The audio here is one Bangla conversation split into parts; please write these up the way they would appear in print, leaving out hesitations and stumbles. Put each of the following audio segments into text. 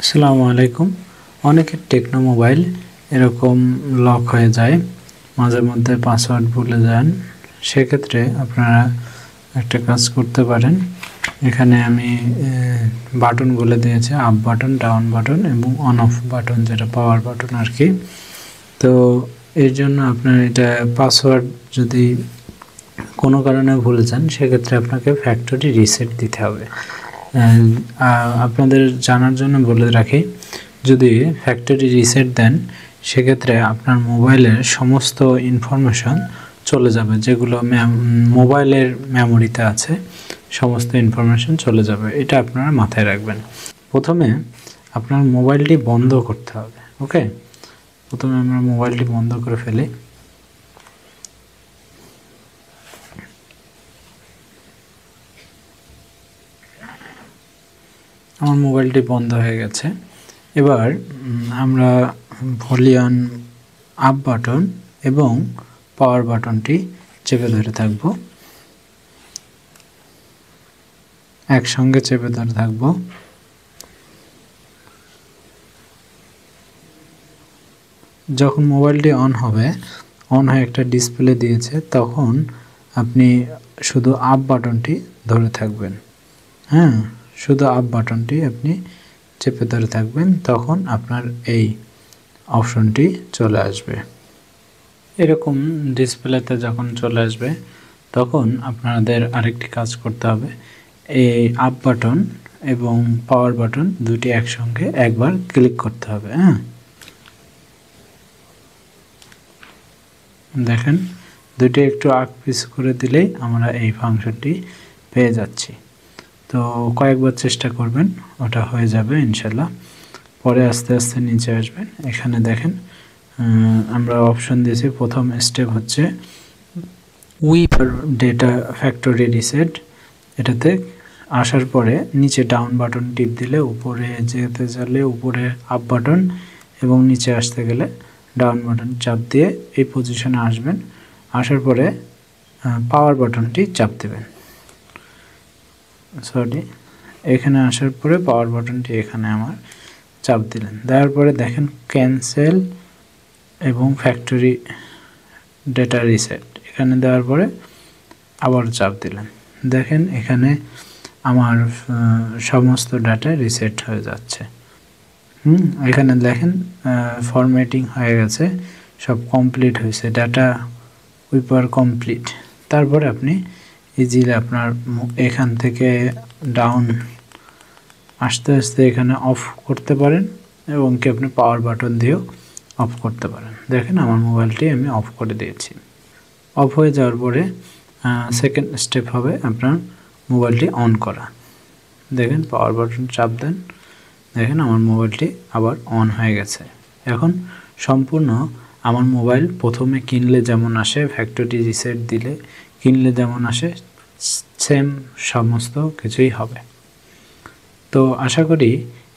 আসসালামু আলাইকুম। অনেকের টেকনো মোবাইল এরকম লক হয়ে যায়, মাঝে মধ্যে পাসওয়ার্ড ভুলে যান। সেক্ষেত্রে আপনারা একটা কাজ করতে পারেন। এখানে আমি বাটন বলে দিয়েছি, আপ বাটন, ডাউন বাটন এবং অন অফ বাটন, যেটা পাওয়ার বাটন আর কি। তো এর জন্য আপনার এটা পাসওয়ার্ড যদি কোনো কারণে ভুলে যান, সেক্ষেত্রে আপনাকে ফ্যাক্টরি রিসেট দিতে হবে। আপনাদের জানার জন্য বলে রাখি, যদি ফ্যাক্টরি রিসেট দেন সেক্ষেত্রে আপনার মোবাইলের সমস্ত ইনফরমেশন চলে যাবে, যেগুলো মোবাইলের মেমোরিতে আছে সমস্ত ইনফরমেশন চলে যাবে। এটা আপনারা মাথায় রাখবেন। প্রথমে আপনার মোবাইলটি বন্ধ করতে হবে। ওকে, প্রথমে আমরা মোবাইলটি বন্ধ করে ফেলি। আমার মোবাইলটি বন্ধ হয়ে গেছে। এবার আমরা ভলিউম আপ বাটন এবং পাওয়ার বাটনটি চেপে ধরে থাকব, একসঙ্গে চেপে ধরে থাকব। যখন মোবাইলটি অন হবে, অন হয়ে একটা ডিসপ্লে দিয়েছে, তখন আপনি শুধু আপ বাটনটি ধরে থাকবেন। হ্যাঁ, শুধু আপ বাটনটি আপনি চেপে ধরে থাকবেন, তখন আপনার এই অপশনটি চলে আসবে। এরকম ডিসপ্লেতে যখন চলে আসবে, তখন আপনাদের আরেকটি কাজ করতে হবে। এই আপ বাটন এবং পাওয়ার বাটন দুটি একসঙ্গে একবার ক্লিক করতে হবে। হ্যাঁ, দেখেন দুটি একটু আগ পিছ করে দিলেই আমরা এই ফাংশনটি পেয়ে যাচ্ছি। তো কয়েকবার চেষ্টা করবেন, ওটা হয়ে যাবে ইনশাল্লাহ। পরে আস্তে আস্তে নিচে আসবেন। এখানে দেখেন আমরা অপশন দিয়েছি, প্রথম স্টেপ হচ্ছে ডেটা ফ্যাক্টরি রিসেট। এটাতে আসার পরে নিচে ডাউন বাটন টিপ দিলে উপরে যেতে চাইলে উপরে আপ বাটন, এবং নিচে আসতে গেলে ডাউন বাটন চাপ দিয়ে এই পজিশনে আসবেন। আসার পরে পাওয়ার বাটনটি চাপ দেবেন। এখানে আসার পরে পাওয়ার বাটনটি এখানে আমার চাপ দিলেন। দেওয়ার পরে দেখেন ক্যান্সেল এবং ফ্যাক্টরি ডেটা রিসেট, এখানে দেওয়ার পরে আবার চাপ দিলেন। দেখেন এখানে আমার সমস্ত ডাটা রিসেট হয়ে যাচ্ছে। এখানে দেখেন ফরম্যাটিং হয়ে গেছে, সব কমপ্লিট হয়েছে, ডাটা উইপার কমপ্লিট। তারপরে আপনি ইজিলি আপনার এখান থেকে ডাউন আস্তে আস্তে এখানে অফ করতে পারেন, এবং কি আপনি পাওয়ার বাটন দিয়েও অফ করতে পারেন। দেখেন আমার মোবাইলটি আমি অফ করে দিয়েছি। অফ হয়ে যাওয়ার পরে সেকেন্ড স্টেপ হবে আপনার মোবাইলটি অন করা। দেখেন পাওয়ার বাটন চাপ দেন, দেখেন আমার মোবাইলটি আবার অন হয়ে গেছে। এখন সম্পূর্ণ আমার মোবাইল প্রথমে কিনলে যেমন আসে, ফ্যাক্টরি রিসেট দিলে কিনলে যেমন আসে, সেম সমস্ত কিছুই হবে। তো আশা করি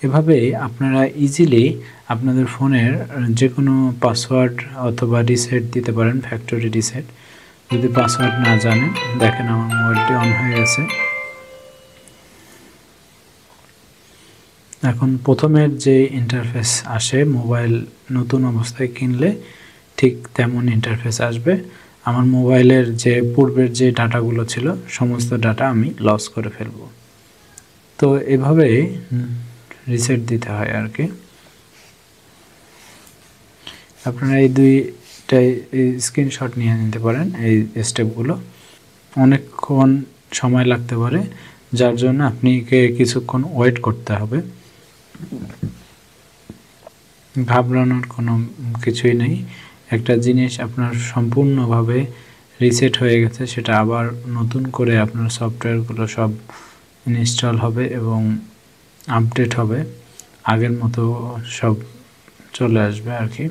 এভাবেই আপনারা ইজিলি আপনাদের ফোনের যে কোনো পাসওয়ার্ড অথবা রিসেট দিতে পারেন, ফ্যাক্টরি রিসেট। যদি পাসওয়ার্ড না জানেন, দেখেন আমার মোবাইলটি অন হয়ে গেছে। এখন প্রথমের যে ইন্টারফেস আসে মোবাইল নতুন অবস্থায় কিনলে, ঠিক তেমন ইন্টারফেস আসবে। আমার মোবাইলের যে পূর্বের যে ডাটাগুলো ছিল, সমস্ত ডাটা আমি লস করে ফেলব। তো এভাবেই রিসেট দিতে হয় আর কি। আপনারা এই দুইটাই স্ক্রিনশট নিয়ে নিতে পারেন। এই স্টেপগুলো অনেকক্ষণ সময় লাগতে পারে, যার জন্য আপনাকে কিছুক্ষণ ওয়েট করতে হবে। ঘাবড়ানোর কোনো কিছুই নেই। একটা জিনিস আপনার সম্পূর্ণভাবে রিসেট হয়ে গেছে, সেটা আবার নতুন করে আপনার সফটওয়্যারগুলো সব ইনস্টল হবে এবং আপডেট হবে, আগের মতো সব চলে আসবে আর কি।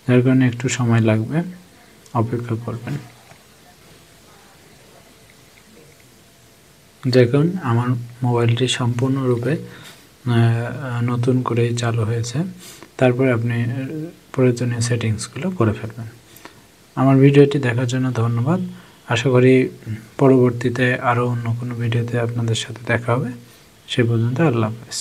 যার কারণে একটু সময় লাগবে, অপেক্ষা করবেন। দেখুন আমার মোবাইলটি সম্পূর্ণরূপে নতুন করে চালু হয়েছে। তারপরে আপনি প্রয়োজনীয় সেটিংসগুলো করে ফেলবেন। আমার ভিডিওটি দেখার জন্য ধন্যবাদ। আশা করি পরবর্তীতে আরও অন্য কোনো ভিডিওতে আপনাদের সাথে দেখা হবে। সে পর্যন্ত আল্লাহ হাফেজ।